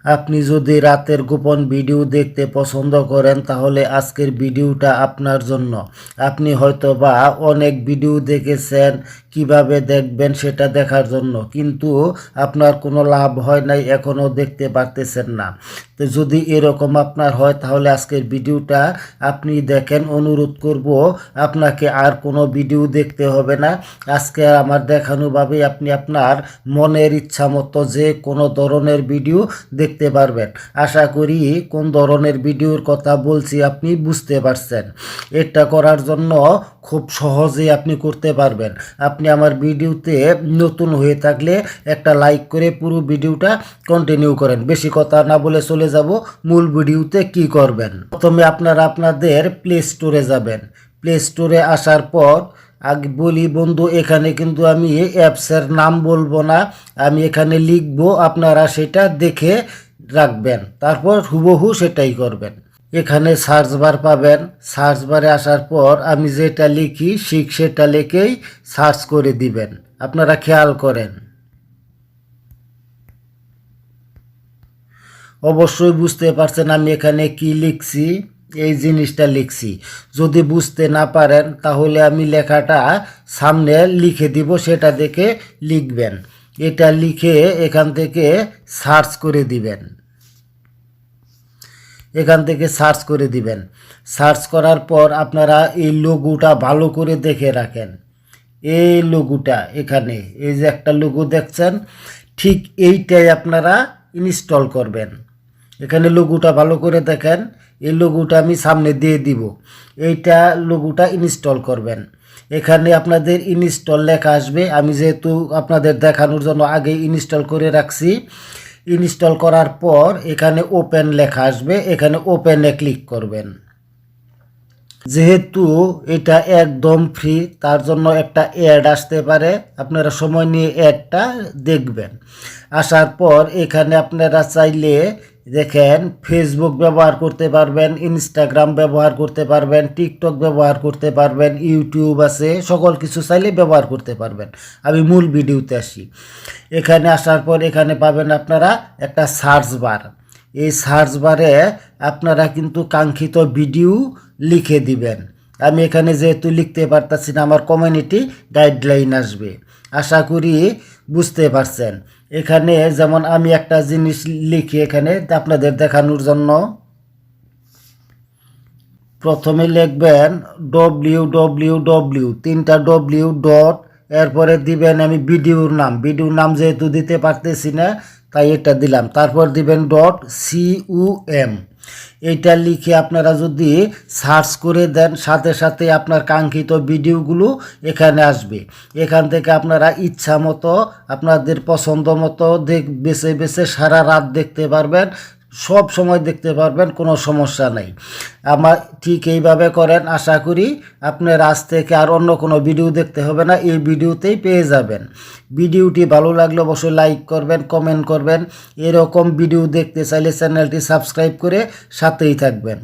আপনি যদি রাতের গোপন ভিডিও দেখতে পছন্দ করেন তাহলে আজকের ভিডিওটা আপনার জন্য। আপনি হয়তো বা অনেক ভিডিও দেখেছেন, কিভাবে দেখবেন সেটা দেখার জন্য, কিন্তু আপনার কোনো লাভ হয় নাই, এখনও দেখতে পারতেছেন না। তো যদি এরকম আপনার হয় তাহলে আজকের ভিডিওটা আপনি দেখেন। অনুরোধ করব আপনাকে আর কোনো ভিডিও দেখতে হবে না। আজকে আমার দেখানোভাবেই আপনি আপনার মনের ইচ্ছা মতো যে কোনো ধরনের ভিডিও দেখতে পারবেন। আশা করি কোন ধরনের ভিডিওর কথা বলছি আপনি বুঝতে পারছেন। এটা করার জন্য খুব সহজেই আপনি করতে পারবেন। আপনি আমার ভিডিওতে নতুন হয়ে থাকলে একটা লাইক করে পুরো ভিডিওটা কন্টিনিউ করেন। বেশি কথা না বলে চলে যাব মূল ভিডিওতে। কি করবেন, প্রথমে আপনারা আপনাদের প্লে স্টোরে যাবেন। প্লে স্টোরে আসার পর আগে বলি বন্ধু, এখানে কিন্তু আমি অ্যাপসের নাম বলবো না, আমি এখানে লিখবো, আপনারা সেটা দেখে রাখবেন, তারপর হুবহু সেটাই করবেন। এখানে সার্চ বার পাবেন। সার্চ বারে আসার পর আমি যেটা লিখি সেটা লিখেই সার্চ করে দিবেন। আপনারা খেয়াল করেন। অবশ্যই বুঝতে পারছেন আমি এখানে কি লিখছি। এই জিনিসটা লিখছি। যদি বুঝতে না পারেন তাহলে আমি লেখাটা সামনে লিখে দিব, সেটা দেখে লিখবেন। এটা লিখে এখান থেকে সার্চ করে দিবেন। এখান থেকে সার্চ করে দিবেন। সার্চ করার পর আপনারা এই লোগোটা ভালো করে দেখে রাখেন। এই লোগোটা এখানে, এই যে একটা লোগো দেখছেন, ঠিক এইটাই আপনারা ইনস্টল করবেন। এখানে লোগোটা ভালো করে দেখেন। এই লোগোটা আমি সামনে দিয়ে দিব। এইটা লোগোটা ইনস্টল করবেন। এখানে আপনাদের ইনস্টল লেখা আসবে। আমি যেহেতু আপনাদের দেখানোর জন্য আগে ইনস্টল করে রাখছি, ইনস্টল করার পর এখানে ওপেন লেখা আসবে, এখানে ওপেনে ক্লিক করবেন। যেহেতু এটা একদম ফ্রি, তার জন্য একটা অ্যাড আসতে পারে, আপনারা সময় নিয়ে অ্যাডটা দেখবেন। আসার পর এখানে আপনারা চাইলে দেখেন ফেসবুক ব্যবহার করতে পারবেন, ইনস্টাগ্রাম ব্যবহার করতে পারবেন, টিকটক ব্যবহার করতে পারবেন, ইউটিউব আছে, সকল কিছু চাইলে ব্যবহার করতে পারবেন। আমি মূল ভিডিওতে আসি। এখানে আসার পর এখানে পাবেন আপনারা একটা সার্চ বার। এই সার্চ বারে আপনারা কিন্তু কাঙ্ক্ষিত ভিডিও লিখে দিবেন। আমি এখানে যেহেতু লিখতে পারতাছি না, আমার কমিউনিটি গাইডলাইন আসবে। আশা করি বুঝতে পারছেন। এখানে যেমন আমি একটা জিনিস লিখি এখানে আপনাদের দেখানোর জন্য। প্রথমে লিখবেন www, 3টা ডব্লিউ ডট, এরপরে দিবেন আমি ভিডিওর নাম যেহেতু দিতে পারতেছি না তাই এটা দিলাম। তারপর দিবেন .com। এইটা লিখে আপনারা যদি সার্চ করে দেন সাথে সাথে আপনার কাঙ্ক্ষিত ভিডিওগুলো এখানে আসবে। এখান থেকে আপনারা ইচ্ছা মতো আপনাদের পছন্দ মতো বেছে বেছে সারা রাত দেখতে পারবেন, সব সময় দেখতে পারবেন, কোনো সমস্যা নাই। আমার ঠিক এইভাবে করেন। আশা করি আপনার আজ থেকে আর অন্য কোনো ভিডিও দেখতে হবে না, এই ভিডিওতেই পেয়ে যাবেন। ভিডিওটি ভালো লাগলে অবশ্যই লাইক করবেন, কমেন্ট করবেন। এরকম ভিডিও দেখতে চাইলে চ্যানেলটি সাবস্ক্রাইব করে সাথেই থাকবেন।